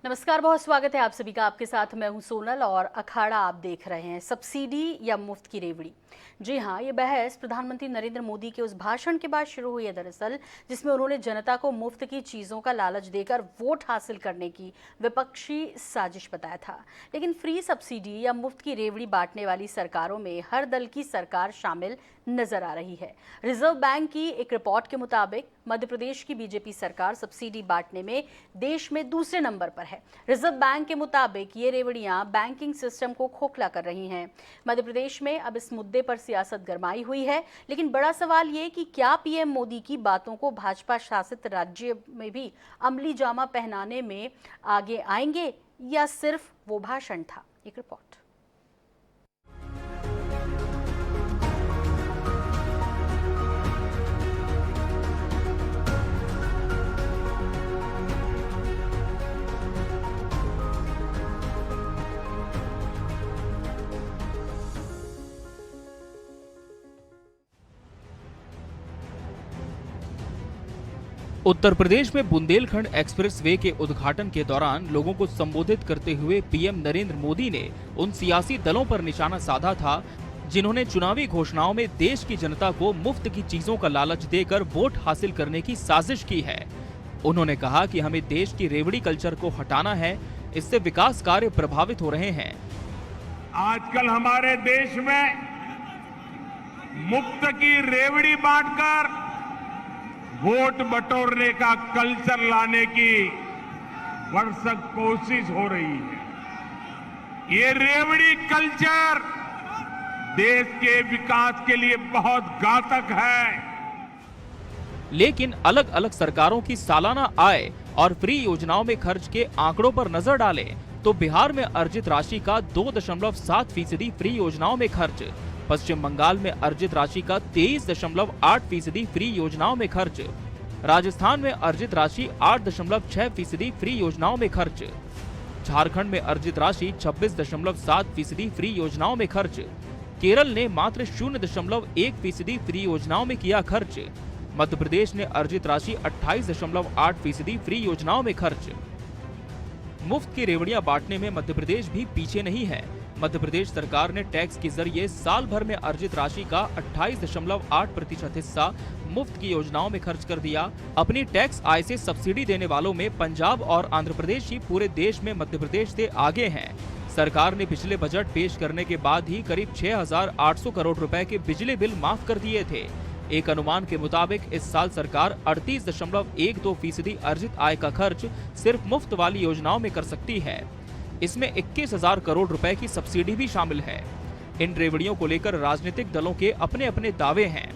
नमस्कार, बहुत स्वागत है आप सभी का। आपके साथ मैं हूं सोनल और अखाड़ा आप देख रहे हैं। सब्सिडी या मुफ्त की रेवड़ी? जी हाँ, ये बहस प्रधानमंत्री नरेंद्र मोदी के उस भाषण के बाद शुरू हुई है दरअसल, जिसमें उन्होंने जनता को मुफ्त की चीज़ों का लालच देकर वोट हासिल करने की विपक्षी साजिश बताया था। लेकिन फ्री सब्सिडी या मुफ्त की रेवड़ी बांटने वाली सरकारों में हर दल की सरकार शामिल नजर आ रही है। रिजर्व बैंक की एक रिपोर्ट के मुताबिक मध्य प्रदेश की बीजेपी सरकार सब्सिडी बांटने में देश में दूसरे नंबर पर है। रिजर्व बैंक के मुताबिक ये रेवड़ियां बैंकिंग सिस्टम को खोखला कर रही हैं। मध्य प्रदेश में अब इस मुद्दे पर सियासत गरमाई हुई है, लेकिन बड़ा सवाल ये कि क्या पीएम मोदी की बातों को भाजपा शासित राज्य में भी अमली जामा पहनाने में आगे आएंगे या सिर्फ वो भाषण था। एक रिपोर्ट। उत्तर प्रदेश में बुंदेलखंड एक्सप्रेसवे के उद्घाटन के दौरान लोगों को संबोधित करते हुए पीएम नरेंद्र मोदी ने उन सियासी दलों पर निशाना साधा था जिन्होंने चुनावी घोषणाओं में देश की जनता को मुफ्त की चीजों का लालच देकर वोट हासिल करने की साजिश की है। उन्होंने कहा कि हमें देश की रेवड़ी कल्चर को हटाना है, इससे विकास कार्य प्रभावित हो रहे हैं। आजकल हमारे देश में मुफ्त की रेवड़ी बांटकर वोट बटोरने का कल्चर लाने की भरसक कोशिश हो रही है। ये रेवड़ी कल्चर देश के विकास के लिए बहुत घातक है। लेकिन अलग अलग सरकारों की सालाना आय और फ्री योजनाओं में खर्च के आंकड़ों पर नजर डालें तो बिहार में अर्जित राशि का 2.7% फ्री योजनाओं में खर्च, पश्चिम बंगाल में अर्जित राशि का 23.8% फ्री योजनाओं में खर्च, राजस्थान में अर्जित राशि 8.6% फ्री योजनाओं में खर्च, झारखंड में अर्जित राशि 26.7% फ्री योजनाओं में खर्च, केरल ने मात्र 0.1% फ्री योजनाओं में किया खर्च, मध्य प्रदेश ने अर्जित राशि 28.8% फ्री योजनाओं में खर्च। मुफ्त की रेवड़ियां बांटने में मध्य प्रदेश भी पीछे नहीं है। मध्य प्रदेश सरकार ने टैक्स के जरिए साल भर में अर्जित राशि का 28.8% हिस्सा मुफ्त की योजनाओं में खर्च कर दिया। अपनी टैक्स आय से सब्सिडी देने वालों में पंजाब और आंध्र प्रदेश ही पूरे देश में मध्य प्रदेश से आगे हैं। सरकार ने पिछले बजट पेश करने के बाद ही करीब 6,800 करोड़ रुपए के बिजली बिल माफ कर दिए थे। एक अनुमान के मुताबिक इस साल सरकार 38.12% अर्जित आय का खर्च सिर्फ मुफ्त वाली योजनाओं में कर सकती है। इसमें 21,000 करोड़ रुपए की सब्सिडी भी शामिल है। इन रेवड़ियों को लेकर राजनीतिक दलों के अपने अपने दावे हैं।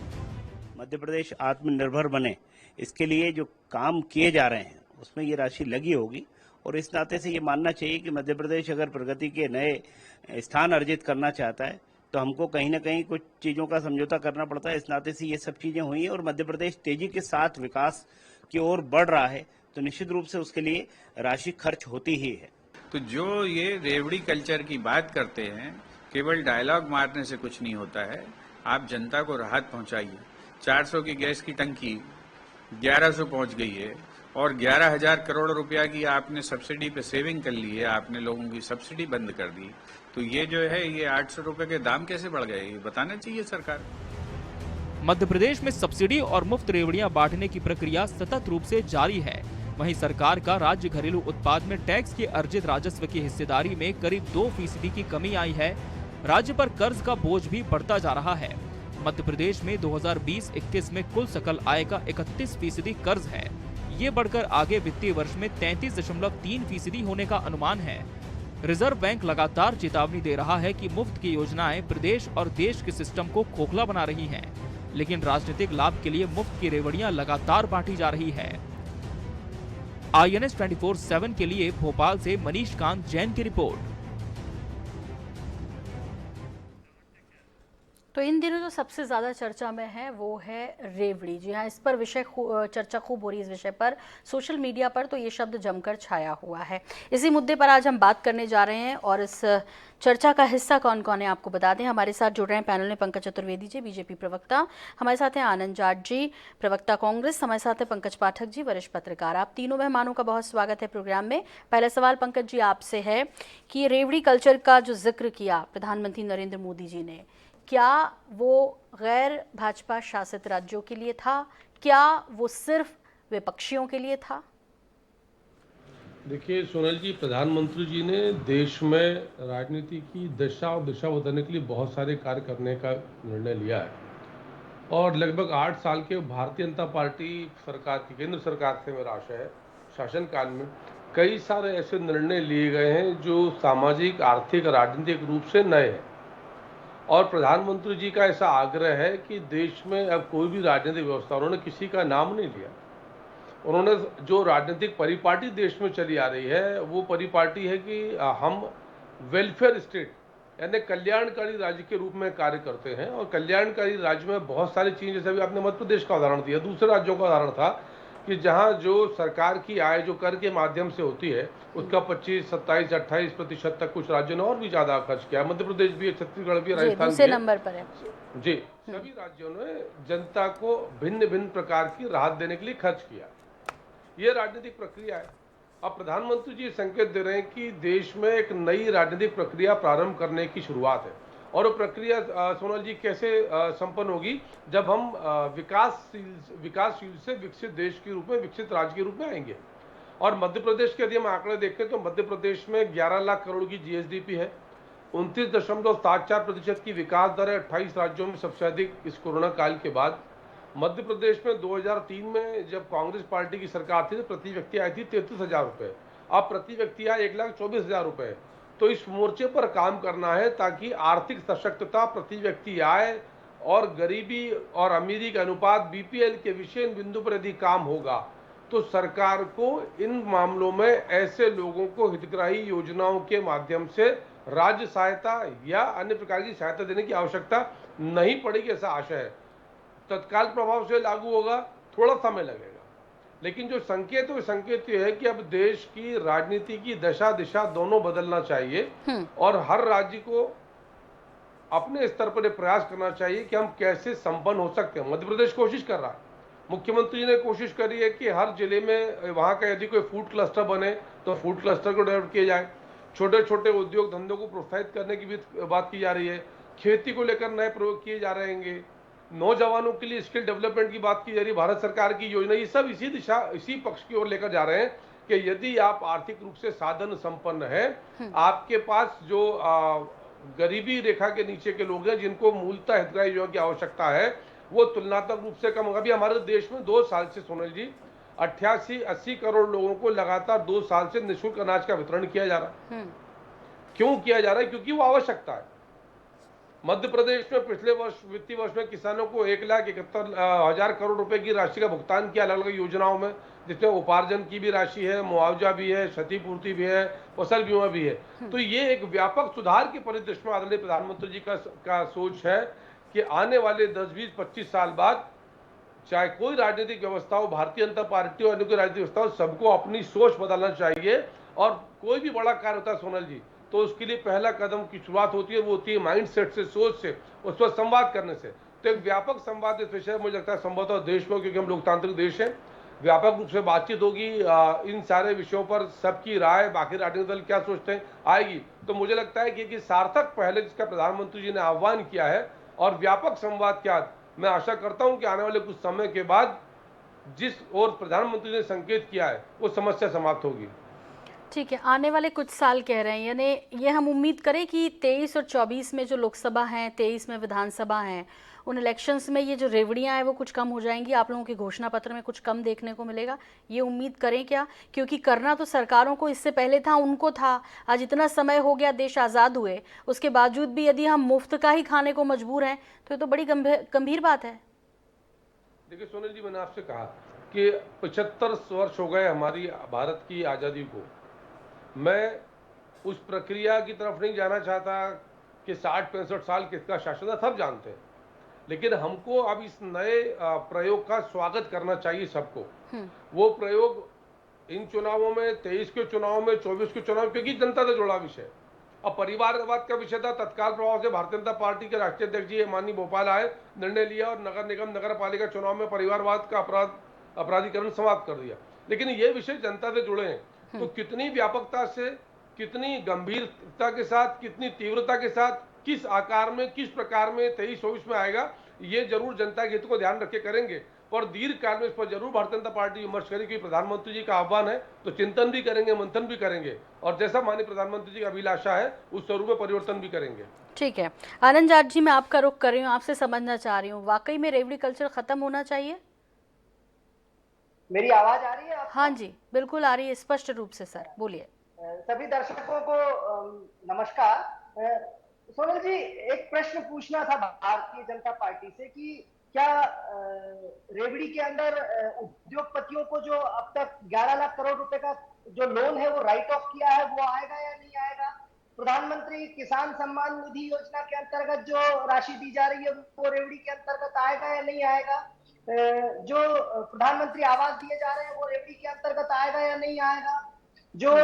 मध्य प्रदेश आत्मनिर्भर बने, इसके लिए जो काम किए जा रहे हैं उसमें ये राशि लगी होगी और इस नाते से ये मानना चाहिए कि मध्य प्रदेश अगर प्रगति के नए स्थान अर्जित करना चाहता है तो हमको कहीं ना कहीं कुछ चीज़ों का समझौता करना पड़ता है। इस नाते से ये सब चीज़ें हुई हैं और मध्य प्रदेश तेजी के साथ विकास की ओर बढ़ रहा है तो निश्चित रूप से उसके लिए राशि खर्च होती ही है। तो जो ये रेवड़ी कल्चर की बात करते हैं, केवल डायलॉग मारने से कुछ नहीं होता है। आप जनता को राहत पहुंचाइए। 400 की गैस की टंकी 1100 पहुंच गई है और 11,000 करोड़ रुपया की आपने सब्सिडी पे सेविंग कर ली है। आपने लोगों की सब्सिडी बंद कर दी, तो ये जो है ये 800 रुपए के दाम कैसे बढ़ गए, ये बताना चाहिए सरकार। मध्य प्रदेश में सब्सिडी और मुफ्त रेवड़ियां बांटने की प्रक्रिया सतत रूप से जारी है। वहीं सरकार का राज्य घरेलू उत्पाद में टैक्स के अर्जित राजस्व की हिस्सेदारी में करीब 2% की कमी आई है। राज्य पर कर्ज का बोझ भी बढ़ता जा रहा है। मध्य प्रदेश में 2020-21 में कुल सकल आय का 31% कर्ज है। ये बढ़कर आगे वित्तीय वर्ष में 33.3% होने का अनुमान है। रिजर्व बैंक लगातार चेतावनी दे रहा है कि मुफ्त की योजनाएं प्रदेश और देश के सिस्टम को खोखला बना रही हैं, लेकिन राजनीतिक लाभ के लिए मुफ्त की रेवड़ियां लगातार बांटी जा रही है। INS 24/7 के लिए भोपाल से मनीष कांत जैन की रिपोर्ट। तो इन दिनों जो सबसे ज़्यादा चर्चा में है वो है रेवड़ी। जी हाँ, इस पर चर्चा खूब हो रही है। इस विषय पर सोशल मीडिया पर तो ये शब्द जमकर छाया हुआ है। इसी मुद्दे पर आज हम बात करने जा रहे हैं और इस चर्चा का हिस्सा कौन कौन है आपको बता दें। हमारे साथ जुड़ रहे हैं पैनल में पंकज चतुर्वेदी जी, बीजेपी प्रवक्ता, हमारे साथ हैं आनंद जाट जी, प्रवक्ता कांग्रेस, हमारे साथ हैं पंकज पाठक जी, वरिष्ठ पत्रकार। आप तीनों मेहमानों का बहुत स्वागत है प्रोग्राम में। पहला सवाल पंकज जी आपसे है कि रेवड़ी कल्चर का जो जिक्र किया प्रधानमंत्री नरेंद्र मोदी जी ने, क्या वो गैर भाजपा शासित राज्यों के लिए था? क्या वो सिर्फ विपक्षियों के लिए था? देखिए सोनल जी, प्रधानमंत्री जी ने देश में राजनीति की दशा और दिशा बदलने के लिए बहुत सारे कार्य करने का निर्णय लिया है और लगभग 8 साल के भारतीय जनता पार्टी सरकार की, केंद्र सरकार से मेरा आशय है, शासनकाल में कई सारे ऐसे निर्णय लिए गए हैं जो सामाजिक, आर्थिक, राजनीतिक रूप से नए हैं। और प्रधानमंत्री जी का ऐसा आग्रह है कि देश में अब कोई भी राजनीतिक व्यवस्था, उन्होंने किसी का नाम नहीं लिया, उन्होंने जो राजनीतिक परिपाटी देश में चली आ रही है वो परिपाटी है कि हम वेलफेयर स्टेट यानी कल्याणकारी राज्य के रूप में कार्य करते हैं। और कल्याणकारी राज्य में बहुत सारी चीजें, जैसे अभी आपने मध्य प्रदेश का उदाहरण दिया, दूसरे राज्यों का उदाहरण था कि जहां जो सरकार की आय जो कर के माध्यम से होती है उसका 25, 27, 28% तक कुछ राज्यों ने और भी ज्यादा खर्च किया। मध्य प्रदेश भी है, छत्तीसगढ़ भी है, राजस्थान भी है, नंबर पर है जी। सभी राज्यों ने जनता को भिन्न भिन्न प्रकार की राहत देने के लिए खर्च किया। ये राजनीतिक प्रक्रिया है। अब प्रधानमंत्री जी संकेत दे रहे हैं कि देश में एक नई राजनीतिक प्रक्रिया प्रारंभ करने की शुरुआत है। और वो प्रक्रिया सोनल जी कैसे संपन्न होगी? जब हम विकासशील से विकसित देश के रूप में, विकसित राज्य के रूप में आएंगे। और मध्य प्रदेश के यदि हम आंकड़े देखें तो मध्य प्रदेश में 11 लाख करोड़ की जीएसडीपी है, 29.74% की विकास दर है, 28 राज्यों में सबसे अधिक इस कोरोना काल के बाद। मध्य प्रदेश में 2003 में जब कांग्रेस पार्टी की सरकार थी तो प्रति व्यक्ति आई थी 33,000 रुपए, अब प्रति व्यक्ति आए 1,24,000 रुपए। तो इस मोर्चे पर काम करना है ताकि आर्थिक सशक्तता, प्रति व्यक्ति आय और गरीबी और अमीरी का अनुपात, बीपीएल के विशेष बिंदु पर यदि काम होगा तो सरकार को इन मामलों में ऐसे लोगों को हितग्राही योजनाओं के माध्यम से राज्य सहायता या अन्य प्रकार की सहायता देने की आवश्यकता नहीं पड़ेगी, ऐसा आशय है। तत्काल प्रभाव से लागू होगा, थोड़ा समय लगेगा, लेकिन जो संकेत है वो संकेत ये है कि अब देश की राजनीति की दशा दिशा दोनों बदलना चाहिए और हर राज्य को अपने स्तर पर प्रयास करना चाहिए कि हम कैसे संपन्न हो सकते हैं। मध्य प्रदेश कोशिश कर रहा है, मुख्यमंत्री जी ने कोशिश करी है कि हर जिले में वहां का यदि कोई फूड क्लस्टर बने तो फूड क्लस्टर को डेवलप किया जाए, छोटे छोटे उद्योग धंधों को प्रोत्साहित करने की भी बात की जा रही है, खेती को लेकर नए प्रयोग किए जा रहे हैं, नौजवानों के लिए स्किल डेवलपमेंट की बात की जा रही है, भारत सरकार की योजना, ये सब इसी दिशा, इसी पक्ष की ओर लेकर जा रहे हैं कि यदि आप आर्थिक रूप से साधन संपन्न है, आपके पास जो गरीबी रेखा के नीचे के लोग हैं जिनको मूलतः हितग्राही योजना की आवश्यकता है वो तुलनात्मक रूप से कम होगा। अभी हमारे देश में 2 साल से सोनल जी 88-80 करोड़ लोगों को लगातार 2 साल से निःशुल्क अनाज का वितरण किया जा रहा है। क्यों किया जा रहा है? क्योंकि वो आवश्यकता है। मध्य प्रदेश में पिछले वर्ष, वित्तीय वर्ष में किसानों को 1,71,000 करोड़ रुपए की राशि का भुगतान किया अलग अलग योजनाओं में, जिसमें उपार्जन की भी राशि है, मुआवजा भी है, क्षतिपूर्ति भी है, फसल बीमा भी है। तो ये एक व्यापक सुधार के परिदृश्य में आदरणीय प्रधानमंत्री जी का सोच है कि आने वाले 10, 20, 25 साल बाद चाहे कोई राजनीतिक व्यवस्था हो, भारतीय जनता पार्टी और अन्य कोई राजनीतिक व्यवस्था हो, सबको अपनी सोच बदलना चाहिए। और कोई भी बड़ा कार्य होता है सोनल जी तो उसके लिए पहला कदम की शुरुआत होती है, वो होती है माइंडसेट से, सोच से, उस पर संवाद करने से। तो एक व्यापक संवाद इस विषय मुझे लगता है संभवतः देश में, क्योंकि हम लोकतांत्रिक देश हैं, व्यापक रूप से बातचीत होगी इन सारे विषयों पर, सबकी राय, बाकी राजनीतिक दल क्या सोचते हैं आएगी। तो मुझे लगता है कि सार्थक पहले जिसका प्रधानमंत्री जी ने आह्वान किया है और व्यापक संवाद किया, मैं आशा करता हूं कि आने वाले कुछ समय के बाद जिस ओर प्रधानमंत्री ने संकेत किया है वो समस्या समाप्त होगी। ठीक है, आने वाले कुछ साल कह रहे हैं, यानी ये हम उम्मीद करें कि 23 और 24 में जो लोकसभा हैं, 23 में विधानसभा हैं, उन इलेक्शंस में ये जो रेवड़ियाँ हैं वो कुछ कम हो जाएंगी, आप लोगों के घोषणा पत्र में कुछ कम देखने को मिलेगा, ये उम्मीद करें क्या? क्योंकि करना तो सरकारों को इससे पहले था, उनको था। आज इतना समय हो गया, देश आज़ाद हुए, उसके बावजूद भी यदि हम मुफ्त का ही खाने को मजबूर हैं तो ये तो बड़ी गंभीर बात है। देखिए सोनल जी, मैंने आपसे कहा कि 75 वर्ष हो गए हमारी भारत की आज़ादी को। मैं उस प्रक्रिया की तरफ नहीं जाना चाहता कि 60-65 साल किसका शासन था, सब जानते हैं। लेकिन हमको अब इस नए प्रयोग का स्वागत करना चाहिए सबको। वो प्रयोग इन चुनावों में, 23 के चुनाव में, 24 के चुनाव, क्योंकि जनता से जुड़ा विषय। अब परिवारवाद का विषय था, तत्काल प्रभाव से भारतीय जनता पार्टी के राष्ट्रीय अध्यक्ष जी माननीय भोपाल आए, निर्णय लिया और नगर निगम नगर पालिका चुनाव में परिवारवाद का अपराधीकरण समाप्त कर दिया। लेकिन ये विषय जनता से जुड़े हैं, तो कितनी व्यापकता से, कितनी गंभीरता के साथ, कितनी तीव्रता के साथ, किस आकार में, किस प्रकार में 23-24 में आएगा, ये जरूर जनता के हित को ध्यान रख के करेंगे। और दीर्घ काल में इस पर जरूर भारतीय जनता पार्टी विमर्श करेगी। प्रधानमंत्री जी का आह्वान है तो चिंतन भी करेंगे, मंथन भी करेंगे, और जैसा माननीय प्रधानमंत्री जी की अभिलाषा है उस स्वरूप में परिवर्तन भी करेंगे। ठीक है, आनंद जाट जी, मैं आपका रुख कर रही हूँ, आपसे समझना चाह रही हूँ, वाकई में रेवड़ी कल्चर खत्म होना चाहिए? मेरी आवाज आ रही है आपको? हाँ जी, बिल्कुल आ रही है, स्पष्ट रूप से। सर बोलिए। सभी दर्शकों को नमस्कार। सोनल जी, एक प्रश्न पूछना था भारतीय जनता पार्टी से कि क्या रेवड़ी के अंदर उद्योगपतियों को जो अब तक 11 लाख करोड़ रुपए का जो लोन है वो राइट ऑफ किया है, वो आएगा या नहीं आएगा? प्रधानमंत्री किसान सम्मान निधि योजना के अंतर्गत जो राशि दी जा रही है वो रेवड़ी के अंतर्गत आएगा या नहीं आएगा? जो प्रधानमंत्री आवास दिए जा रहे हैं वो रेवड़ी के अंतर्गत आएगा या नहीं आएगा? जो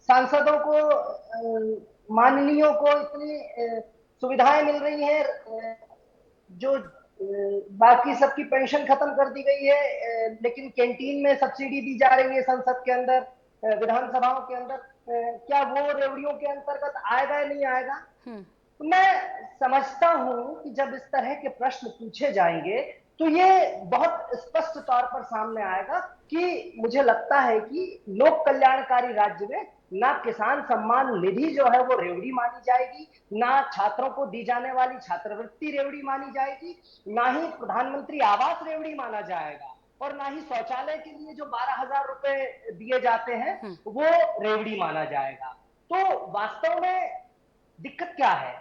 सांसदों को, माननीयों को इतनी सुविधाएं मिल रही हैं, जो बाकी सबकी पेंशन खत्म कर दी गई है, लेकिन कैंटीन में सब्सिडी दी जा रही है संसद के अंदर, विधानसभाओं के अंदर, क्या वो रेवड़ियों के अंतर्गत आएगा या नहीं आएगा? तो मैं समझता हूं कि जब इस तरह के प्रश्न पूछे जाएंगे तो ये बहुत स्पष्ट तौर पर सामने आएगा कि मुझे लगता है कि लोक कल्याणकारी राज्य में ना किसान सम्मान निधि जो है वो रेवड़ी मानी जाएगी, ना छात्रों को दी जाने वाली छात्रवृत्ति रेवड़ी मानी जाएगी, ना ही प्रधानमंत्री आवास रेवड़ी माना जाएगा, और ना ही शौचालय के लिए जो 12,000 रुपए दिए जाते हैं वो रेवड़ी माना जाएगा। तो वास्तव में दिक्कत क्या है?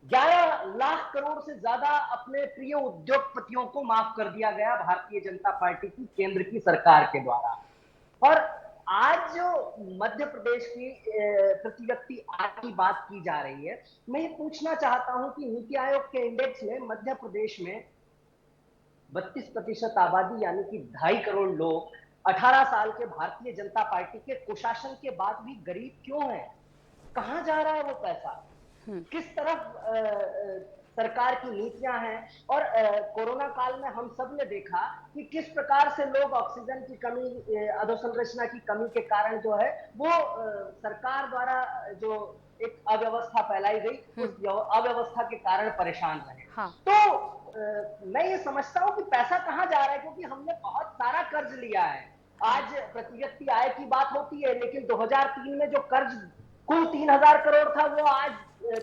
11 लाख करोड़ से ज्यादा अपने प्रिय उद्योगपतियों को माफ कर दिया गया भारतीय जनता पार्टी की केंद्र की सरकार के द्वारा। और आज जो मध्य प्रदेश की प्रति व्यक्ति आय की बात की जा रही है, मैं ये पूछना चाहता हूं कि नीति आयोग के इंडेक्स में मध्य प्रदेश में 32% आबादी यानी कि 2.5 करोड़ लोग 18 साल के भारतीय जनता पार्टी के कुशासन के बाद भी गरीब क्यों हैं? कहां जा रहा है वो पैसा? किस तरफ सरकार की नीतियां हैं? और कोरोना काल में हम सब ने देखा कि किस प्रकार से लोग ऑक्सीजन की कमी, अधोसंरचना की कमी के कारण जो है वो सरकार द्वारा जो एक अव्यवस्था फैलाई गई, उस अव्यवस्था के कारण परेशान रहे। हाँ। तो मैं ये समझता हूँ कि पैसा कहाँ जा रहा है, क्योंकि हमने बहुत सारा कर्ज लिया है। आज प्रति व्यक्ति आय की बात होती है, लेकिन 2003 में जो कर्ज कुल 3,000 करोड़ था वो आज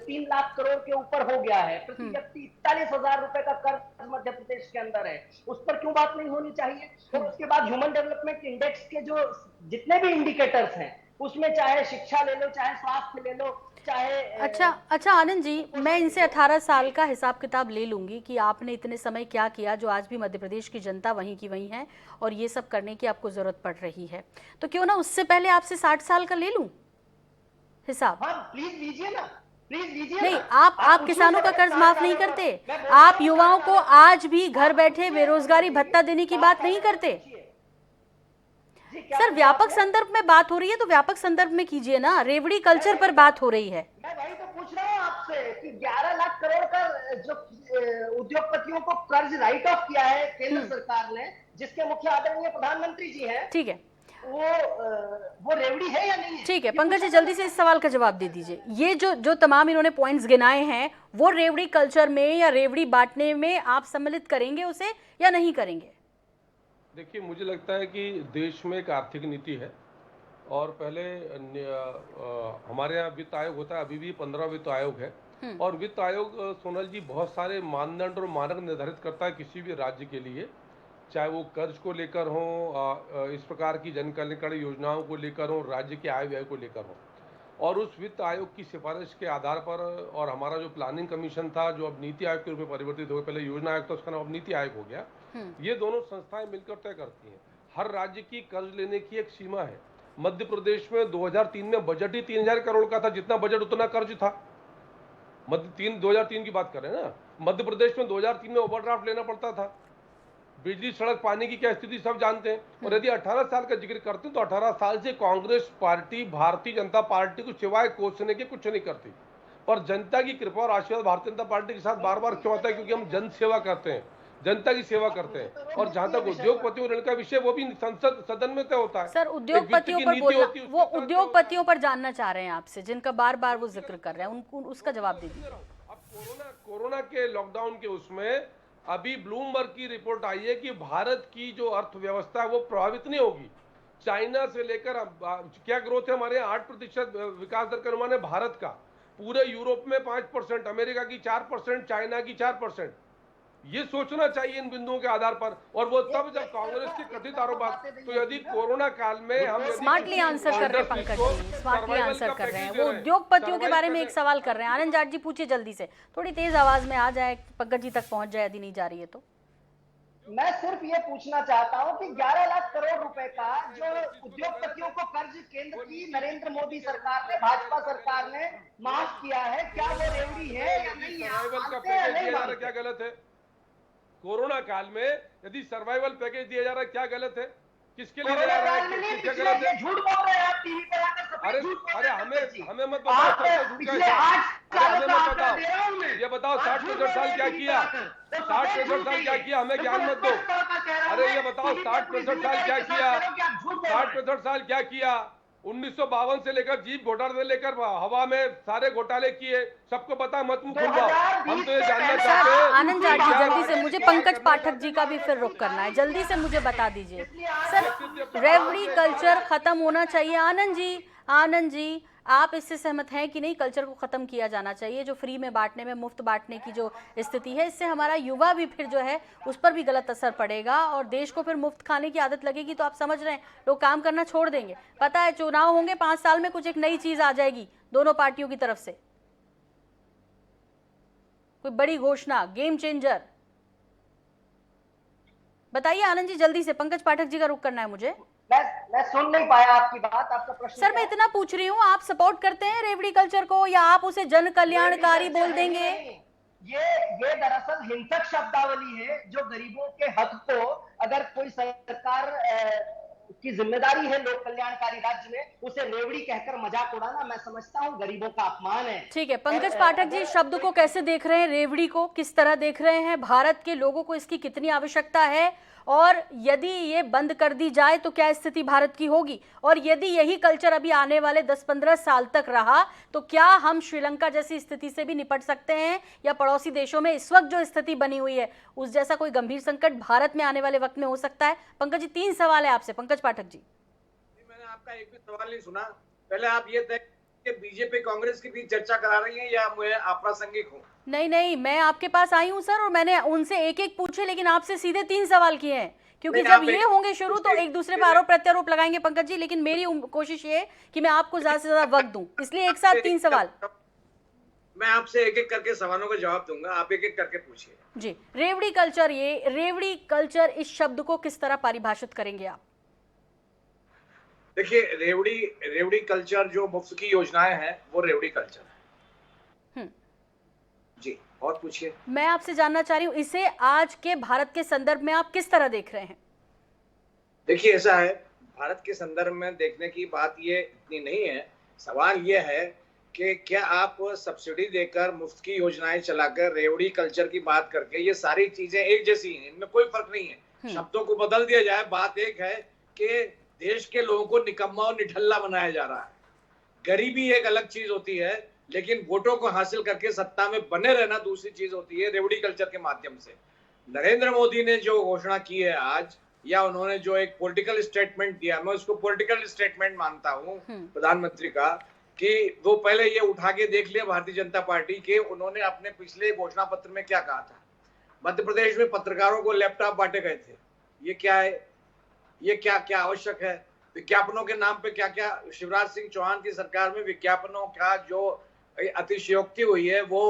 3 लाख करोड़ के ऊपर हो गया है। प्रति व्यक्ति 41,000 रुपए का कर्ज मध्य प्रदेश के अंदर है, उस पर क्यों बात नहीं होनी चाहिए? और उसके बाद ह्यूमन डेवलपमेंट इंडेक्स के जो जितने भी इंडिकेटर्स हैं उसमें चाहे शिक्षा ले लो, चाहे स्वास्थ्य ले लो, चाहे अच्छा आनंद जी, मैं इनसे 18 साल का हिसाब किताब ले लूंगी कि आपने इतने समय क्या किया, जो आज भी मध्य प्रदेश की जनता वहीं की वहीं है और ये सब करने की आपको जरूरत पड़ रही है, तो क्यों ना उससे पहले आपसे 60 साल का ले लूं हिसाब? हाँ, प्लीज लीजिए ना, प्लीज लीजिए। नहीं, आप किसानों का कर्ज माफ नहीं करते, आप युवाओं को आज भी घर बैठे बेरोजगारी भत्ता देने की बात नहीं करते। सर, व्यापक संदर्भ में बात हो रही है तो व्यापक संदर्भ में कीजिए ना, रेवड़ी कल्चर पर बात हो रही है। मैं वही तो पूछ रहा हूँ आपसे कि 11 लाख करोड़ का जो उद्योगपतियों को कर्ज राइट ऑफ किया है केंद्र सरकार ने, जिसके मुख्य आदरणीय प्रधानमंत्री जी हैं, ठीक है, वो रेवड़ी है या नहीं है? ठीक है पंकज जी, जल्दी से इस सवाल का जवाब दे दीजिए। ये जो तमाम इन्होंने पॉइंट्स गिनाए हैं, वो रेवड़ी कल्चर में या रेवड़ी बांटने में आप सम्मिलित करेंगे उसे या नहीं करेंगे? देखिए, मुझे लगता है कि देश में एक आर्थिक नीति है, और पहले हमारे यहाँ वित्त आयोग होता है, अभी भी 15 वित्त आयोग है, और वित्त आयोग सोनल जी बहुत सारे मानदंड और मानक निर्धारित करता है किसी भी राज्य के लिए, चाहे वो कर्ज को लेकर हो, इस प्रकार की जन कल्याणकारी योजनाओं को लेकर हो, राज्य के आय व्यय को लेकर हो। और उस वित्त आयोग की सिफारिश के आधार पर, और हमारा जो प्लानिंग कमीशन था जो अब नीति आयोग के रूप में परिवर्तित हो गया, पहले योजना आयोग था उसका नाम अब नीति आयोग हो गया, ये दोनों संस्थाएं मिलकर तय करती हैं। हर राज्य की कर्ज लेने की एक सीमा है। मध्य प्रदेश में 2003 में बजट ही 3,000 करोड़ का था, जितना बजट उतना कर्ज था। मध्य 2003 की बात कर रहे हैं ना, मध्य प्रदेश में 2003 में ओवरड्राफ्ट लेना पड़ता था। बिजली, सड़क, पानी की क्या स्थिति सब जानते हैं। और यदि 18 साल का जिक्र करते हैं तो 18 साल से कांग्रेस पार्टी, भारतीय जनता पार्टी को सिवाय कोसने के कुछ नहीं करती। पर जनता की कृपा और आशीर्वाद भारतीय जनता पार्टी के साथ बार बार क्यों आता है? क्योंकि हम जन सेवा करते हैं, जनता की सेवा करते हैं। और जहां तक उद्योगपतियों ऋण का विषय, वो भी संसद सदन में तय होता है। सर, उद्योगपतियों पर बोलना, वो उद्योगपतियों पर जानना चाह रहे हैं आपसे, जिनका बार बार वो जिक्र कर रहे हैं, उनको उसका जवाब दे दीजिए। अब कोरोना के लॉकडाउन के उसमें अभी ब्लूमबर्ग की रिपोर्ट आई है कि भारत की जो अर्थव्यवस्था है वो प्रभावित नहीं होगी। चाइना से लेकर क्या ग्रोथ है हमारे 8% विकास दर का अनुमान है भारत का, पूरे यूरोप में 5%, अमेरिका की 4%, चाइना की 4%। ये सोचना चाहिए इन बिंदुओं के आधार पर। और वो तब जब कांग्रेस के कथित आरोप, तो यदि कोरोना काल में हम स्मार्टली आंसर कर रहे हैं पंकज जी, स्मार्टली आंसर कर रहे हैं। वो उद्योगपतियों के बारे में एक सवाल कर रहे हैं। आनंद जाट जी पूछिए जल्दी से, थोड़ी तेज आवाज में आ जाए, पंकज जी तक पहुंच जाए यदि नहीं जा रही है तो। मैं सिर्फ ये पूछना चाहता हूं कि 11 लाख करोड़ रुपए का जो उद्योगपतियों को कर्ज केंद्र की नरेंद्र मोदी सरकार ने, भाजपा सरकार ने माफ किया है, क्या वो रेवड़ी है या नहीं है? सर्वाइवल का पैकेज दिया जा रहा है, क्या गलत है? कोरोना काल में यदि सर्वाइवल पैकेज दिया जा रहा है, क्या गलत है? किसके लिए दिया जा रहा है, क्या गलत है? झूठ बोल रहे हैं आप टीवी पे आकर। अरे हमें मत बताओ, हमें मत बताओ। ये बताओ 60-65 साल क्या किया, 60-65 साल क्या किया, हमें ज्ञान मत दो। अरे ये बताओ 60-65 साल क्या किया, 60-65 साल क्या किया? 1952 से लेकर जीप घोटाले से लेकर हवा में सारे घोटाले किए, सबको पता, मत मुंह खुलवाओ। हम तो ये जानना चाहते हैं। आनंद जाट जी जल्दी से, मुझे पंकज पाठक जी का भी फिर रुख करना है, जल्दी से मुझे बता दीजिए सर, रेवड़ी कल्चर खत्म होना चाहिए। आनंद जी आप इससे सहमत हैं कि नहीं, कल्चर को खत्म किया जाना चाहिए? जो फ्री में बांटने में, मुफ्त बांटने की जो स्थिति है, इससे हमारा युवा भी फिर जो है उस पर भी गलत असर पड़ेगा और देश को फिर मुफ्त खाने की आदत लगेगी। तो आप समझ रहे हैं लोग काम करना छोड़ देंगे। पता है चुनाव होंगे 5 साल में, कुछ एक नई चीज आ जाएगी दोनों पार्टियों की तरफ से, कोई बड़ी घोषणा, गेम चेंजर। बताइए आनंद जी जल्दी से, पंकज पाठक जी का रुख करना है मुझे। मैं सुन नहीं पाया आपकी बात, आपका प्रश्न सर मैं इतना पूछ रही हूँ, आप सपोर्ट करते हैं रेवड़ी कल्चर को या आप उसे जन कल्याणकारी बोल देंगे? ये दरअसल हिंसक शब्दावली है जो गरीबों के हक को, अगर कोई सरकार की जिम्मेदारी है लोक कल्याणकारी राज्य में, उसे रेवड़ी कहकर मजाक उड़ाना मैं समझता हूँ गरीबों का अपमान है। ठीक है पंकज पाठक जी, शब्द को कैसे देख रहे हैं, रेवड़ी को किस तरह देख रहे हैं? भारत के लोगों को इसकी कितनी आवश्यकता है और यदि ये बंद कर दी जाए तो क्या स्थिति भारत की होगी? और यदि यही कल्चर अभी आने वाले 10-15 साल तक रहा तो क्या हम श्रीलंका जैसी स्थिति से भी निपट सकते हैं, या पड़ोसी देशों में इस वक्त जो स्थिति बनी हुई है उस जैसा कोई गंभीर संकट भारत में आने वाले वक्त में हो सकता है? पंकज जी 3 सवाल है आपसे। पंकज पाठक जी, मैंने आपका एक भी सवाल नहीं सुना। पहले आप ये तय कि बीजेपी कांग्रेस के बीच चर्चा करा रही है या मैं अप्रासंगिक हूँ? नहीं, मैं आपके पास आई हूं सर और मैंने उनसे एक पूछे, लेकिन आपसे सीधे 3 सवाल किए हैं, क्योंकि जब ये होंगे शुरू तो एक दूसरे पर आरोप प्रत्यारोप लगाएंगे पंकज जी। लेकिन मेरी कोशिश ये है कि मैं आपको ज्यादा से ज्यादा वक्त दूं, इसलिए एक साथ 3 सवाल। मैं आपसे एक एक करके सवालों का जवाब दूंगा, आप एक एक करके पूछिए। जी, रेवड़ी कल्चर इस शब्द को किस तरह परिभाषित करेंगे आप? देखिए, रेवड़ी कल्चर जो मुफ्त की योजनाएं हैं वो रेवड़ी कल्चर है जी। और पूछिए। मैं आपसे जानना चाह रही हूँ इसे आज के भारत के संदर्भ में आप किस तरह देख रहे हैं? देखिए, ऐसा है, भारत के संदर्भ में देखने की बात ये इतनी नहीं है। सवाल ये है कि क्या आप सब्सिडी देकर, मुफ्त की योजनाएं चलाकर, रेवड़ी कल्चर की बात करके, ये सारी चीजें एक जैसी हैं, इनमें कोई फर्क नहीं है। शब्दों को बदल दिया जाए, बात एक है कि देश के लोगों को निकम्मा और निठल्ला बनाया जा रहा है। गरीबी एक अलग चीज होती है, लेकिन वोटों को हासिल करके सत्ता में बने रहना दूसरी चीज होती है। रेवड़ी कल्चर के माध्यम से नरेंद्र मोदी ने जो घोषणा की है आज, या उन्होंने जो एक पॉलिटिकल स्टेटमेंट दिया, मैं उसको पॉलिटिकल स्टेटमेंट मानता हूं प्रधानमंत्री का, कि वो पहले ये उठा के देख लिया भारतीय जनता पार्टी के, उन्होंने अपने पिछले घोषणा पत्र में क्या कहा था। मध्य प्रदेश में पत्रकारों को लैपटॉप बांटे गए थे, ये क्या है, ये क्या क्या आवश्यक है? विज्ञापनों के नाम पे क्या क्या, शिवराज सिंह चौहान की सरकार में विज्ञापनों का जो अतिशयोक्ति हुई है वो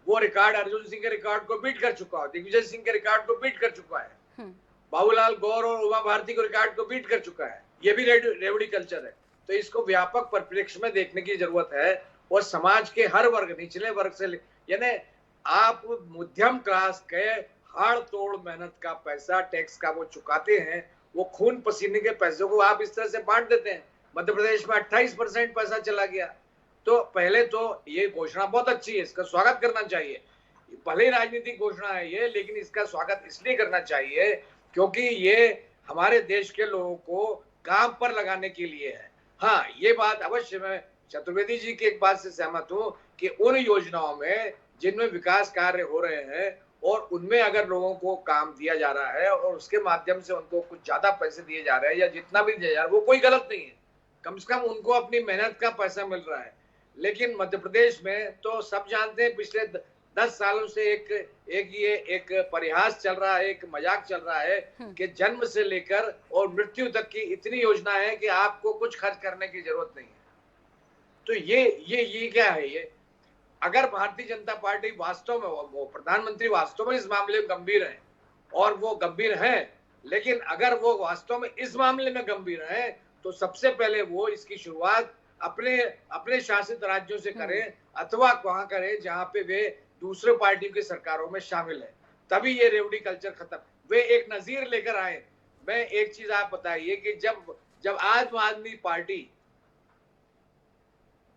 रिकॉर्ड अर्जुन सिंह के रिकॉर्ड को बीट कर चुका है, दिग्विजय सिंह के रिकॉर्ड को बीट कर चुका है, बाबूलाल गौर और उमा भारती को रिकॉर्ड को बीट कर चुका है। ये भी रेवड़ी कल्चर है। तो इसको व्यापक परिप्रेक्ष्य में देखने की जरूरत है और समाज के हर वर्ग, निचले वर्ग से यानी आप मध्यम क्लास के हाड़ तोड़ मेहनत का पैसा टैक्स का वो चुकाते हैं, वो खून पसीने के पैसों को आप इस तरह से बांट देते हैं। मध्य प्रदेश में 28% पैसा चला गया। तो पहले तो ये घोषणा बहुत अच्छी है, इसका स्वागत करना चाहिए। भले ही राजनीतिक घोषणा है ये, लेकिन इसका स्वागत इसलिए करना चाहिए क्योंकि ये हमारे देश के लोगों को काम पर लगाने के लिए है। हाँ, ये बात अवश्य मैं चतुर्वेदी जी की एक बात से सहमत हूँ कि उन योजनाओं में जिनमें विकास कार्य हो रहे हैं और उनमें अगर लोगों को काम दिया जा रहा है और उसके माध्यम से उनको कुछ ज्यादा पैसे दिए जा रहे हैं या जितना भी दिया जा रहा है वो कोई गलत नहीं है, कम से कम उनको अपनी मेहनत का पैसा मिल रहा है। लेकिन मध्य प्रदेश में तो सब जानते हैं पिछले 10 सालों से एक परिहास चल रहा है, एक मजाक चल रहा है कि जन्म से लेकर और मृत्यु तक की इतनी योजना है कि आपको कुछ खर्च करने की जरूरत नहीं है। तो ये क्या है? ये अगर भारतीय जनता पार्टी वास्तव में, वो प्रधानमंत्री वास्तव में इस मामले में गंभीर है और वो गंभीर है, लेकिन अगर वो वास्तव में इस मामले में गंभीर है तो सबसे पहले वो इसकी शुरुआत अपने शासित राज्यों से करें अथवा वहां करें जहां पे वे दूसरे पार्टियों की सरकारों में शामिल है, तभी ये रेवड़ी कल्चर खत्म। वे एक नजीर लेकर आए। मैं एक चीज आप बताइए कि जब आम आदमी पार्टी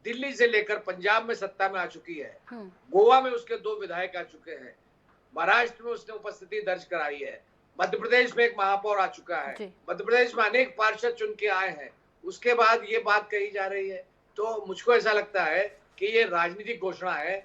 दिल्ली से लेकर पंजाब में सत्ता में आ चुकी है, गोवा में उसके 2 विधायक आ चुके हैं, महाराष्ट्र में उसने उपस्थिति दर्ज कराई है, मध्य प्रदेश में एक महापौर आ चुका है, मध्य प्रदेश में अनेक पार्षद चुन के आए हैं, उसके बाद ये बात कही जा रही है। तो मुझको ऐसा लगता है कि ये राजनीतिक घोषणा है।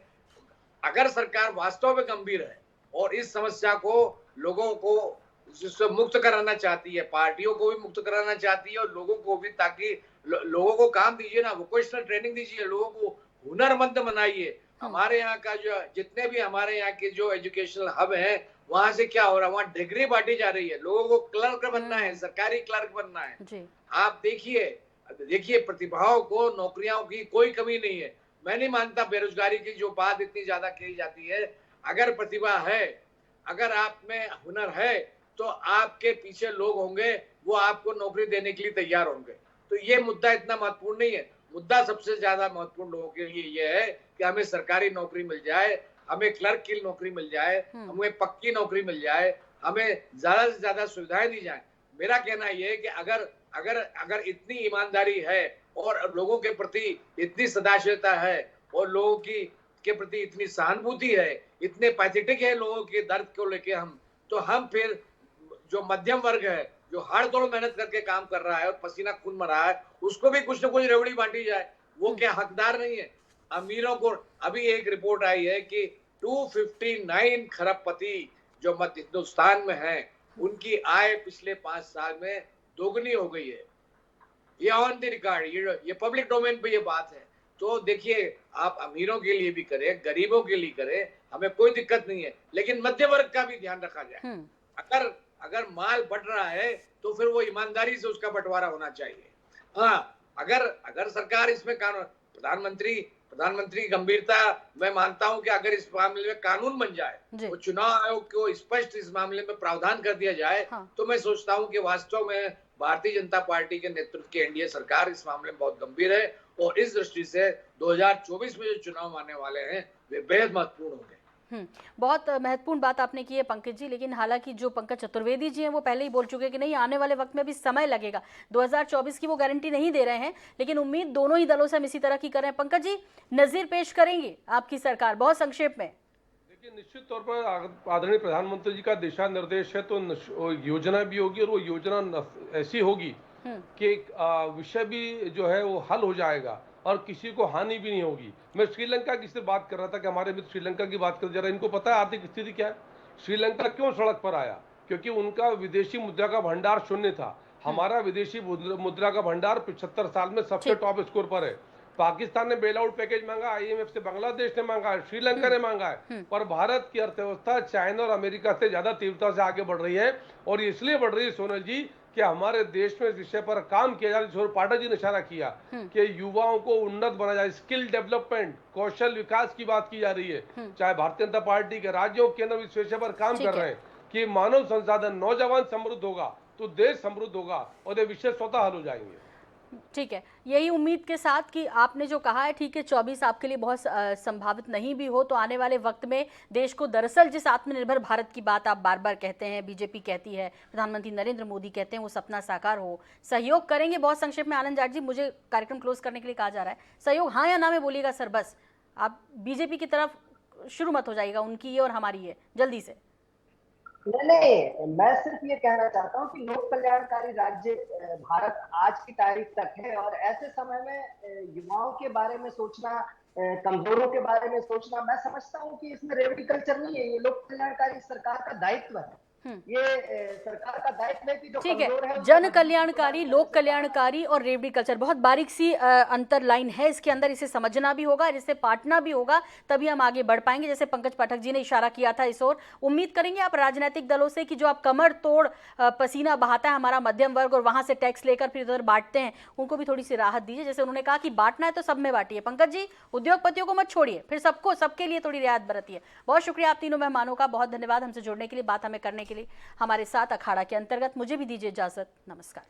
अगर सरकार वास्तव में गंभीर है और इस समस्या को लोगों को जिससे मुक्त कराना चाहती है, पार्टियों को भी मुक्त कराना चाहती है और लोगों को भी, ताकि लोगों को काम दीजिए ना, वोकेशनल ट्रेनिंग दीजिए, लोगों को हुनरमंद बनाइए। हमारे यहाँ का जो जितने भी हमारे यहाँ के जो एजुकेशनल हब है, वहां से क्या हो रहा है, वहां डिग्री बांटी जा रही है। लोगों को क्लर्क बनना है, सरकारी क्लर्क बनना है। आप देखिए प्रतिभाओं को नौकरियों की कोई कमी नहीं है। मैं नहीं मानता बेरोजगारी की जो बात इतनी ज्यादा कही जाती है, अगर प्रतिभा है, अगर आप में हुनर है तो आपके पीछे लोग होंगे, वो आपको नौकरी देने के लिए तैयार होंगे। तो ये मुद्दा इतना महत्वपूर्ण नहीं है। मुद्दा सबसे ज्यादा महत्वपूर्ण लोगों के लिए ये है कि हमें सरकारी नौकरी मिल जाए, हमें क्लर्क की नौकरी मिल जाए, हमें पक्की नौकरी मिल जाए, हमें ज्यादा से ज्यादा सुविधाएं दी जाए। मेरा कहना यह है कि अगर इतनी ईमानदारी है और लोगों के प्रति इतनी सदाशीलता है और लोगों के प्रति इतनी सहानुभूति है, इतने पैथेटिक है लोगों के दर्द को लेके तो हम फिर जो मध्यम वर्ग है, जो हाड़ तोड़ मेहनत करके काम कर रहा है और पसीना खून मर रहा है, उसको भी कुछ न कुछ रेवड़ी बांटी जाए। वो क्या हकदार नहीं है? अमीरों को अभी एक रिपोर्ट आई है कि 259 खरबपति जो मध्य हिंदुस्तान में हैं, उनकी आय पिछले 5 साल में दोगुनी हो गई है। ये ऑन द रिकॉर्ड, ये पब्लिक डोमेन पे ये बात है। तो देखिए, आप अमीरों के लिए भी करें, गरीबों के लिए करें, हमें कोई दिक्कत नहीं है, लेकिन मध्य वर्ग का भी ध्यान रखा जाए। अगर माल बढ़ रहा है तो फिर वो ईमानदारी से उसका बंटवारा होना चाहिए। हाँ, अगर सरकार इसमें कानून, प्रधानमंत्री गंभीरता, मैं मानता हूं कि अगर इस मामले में कानून बन जाए, वो चुनाव आयोग को स्पष्ट इस मामले में प्रावधान कर दिया जाए, तो मैं सोचता हूं कि वास्तव में भारतीय जनता पार्टी के नेतृत्व की एनडीए सरकार इस मामले में बहुत गंभीर है और इस दृष्टि से 2024 में जो चुनाव आने वाले हैं वे बेहद महत्वपूर्ण होंगे। बहुत महत्वपूर्ण बात आपने की है पंकज जी, लेकिन हालांकि जो पंकज चतुर्वेदी जी हैं वो पहले ही बोल चुके हैं कि नहीं, आने वाले वक्त में भी समय लगेगा। 2024 की वो गारंटी नहीं दे रहे हैं, लेकिन उम्मीद दोनों ही दलों से हम इसी तरह की कर रहे हैं। पंकज जी, नजीर पेश करेंगे आपकी सरकार बहुत संक्षेप में? देखिए, निश्चित तौर पर आदरणीय प्रधानमंत्री जी का दिशा निर्देश है तो योजना भी होगी और वो योजना ऐसी होगी कि विषय भी जो है वो हल हो जाएगा और किसी को हानि भी नहीं होगी। मैं श्रीलंका की सिर्फ बात कर रहा था कि हमारे मित्र श्रीलंका की बात कर जरा, इनको पता है आर्थिक स्थिति क्या है। श्रीलंका क्यों सड़क पर आया? क्योंकि उनका विदेशी मुद्रा का भंडार शून्य था। हमारा विदेशी मुद्रा का भंडार 75 साल में सबसे टॉप स्कोर पर है। पाकिस्तान ने बेल आउट पैकेज मांगा, आईएमएफ से बांग्लादेश ने मांगा है, श्रीलंका ने मांगा है, पर भारत की अर्थव्यवस्था चाइना और अमेरिका से ज्यादा तीव्रता से आगे बढ़ रही है। और इसलिए बढ़ रही है सोनल जी कि हमारे देश में इस विषय पर काम किया जाए। जिस पाठक जी ने इशारा किया कि युवाओं को उन्नत बना जाए, स्किल डेवलपमेंट, कौशल विकास की बात की जा रही है। चाहे भारतीय जनता पार्टी के राज्यों केंद्र इस विषय पर काम कर रहे हैं कि मानव संसाधन, नौजवान समृद्ध होगा तो देश समृद्ध होगा और ये विषय स्वतः हल हो जाएंगे। ठीक है, यही उम्मीद के साथ कि आपने जो कहा है ठीक है, 24 आपके लिए बहुत संभावित नहीं भी हो तो आने वाले वक्त में देश को दरअसल जिस आत्मनिर्भर भारत की बात आप बार बार कहते हैं, बीजेपी कहती है, प्रधानमंत्री नरेंद्र मोदी कहते हैं, वो सपना साकार हो। सहयोग करेंगे। बहुत संक्षेप में आनंद जाट जी, मुझे कार्यक्रम क्लोज करने के लिए कहा जा रहा है, सहयोग हाँ या ना में बोलिएगा सर, बस आप बीजेपी की तरफ शुरू मत हो जाइएगा, उनकी ये और हमारी है, जल्दी से। नहीं, मैं सिर्फ ये कहना चाहता हूँ कि लोक कल्याणकारी राज्य भारत आज की तारीख तक है, और ऐसे समय में युवाओं के बारे में सोचना, कमजोरों के बारे में सोचना, मैं समझता हूँ कि इसमें रेवड़ी कल्चर नहीं है, ये लोक कल्याणकारी सरकार का दायित्व है। ये सरकार का दायित्व है कि जो ठीक है, कमजोर है जन कल्याणकारी, लोक कल्याणकारी और रेवड़ी कल्चर, बहुत बारीक सी अंतर लाइन है इसके अंदर, इसे समझना भी होगा, इसे पाटना भी होगा, तभी हम आगे बढ़ पाएंगे। जैसे पंकज पाठक जी ने इशारा किया था इस ओर, उम्मीद करेंगे आप राजनीतिक दलों से कि जो आप कमर तोड़ पसीना बहाता है हमारा मध्यम वर्ग और वहां से टैक्स लेकर फिर उधर बांटते हैं, उनको भी थोड़ी सी राहत दीजिए। जैसे उन्होंने कहा कि बांटना है तो सब में बांटिए, पंकज जी उद्योगपतियों को मत छोड़िए, फिर सबको, सबके लिए थोड़ी रियायत बरतिए। बहुत शुक्रिया आप तीनों मेहमानों का, बहुत धन्यवाद हमसे जुड़ने के लिए, बात हमें करने के लिए। हमारे साथ अखाड़ा के अंतर्गत मुझे भी दीजिए इजाजत, नमस्कार।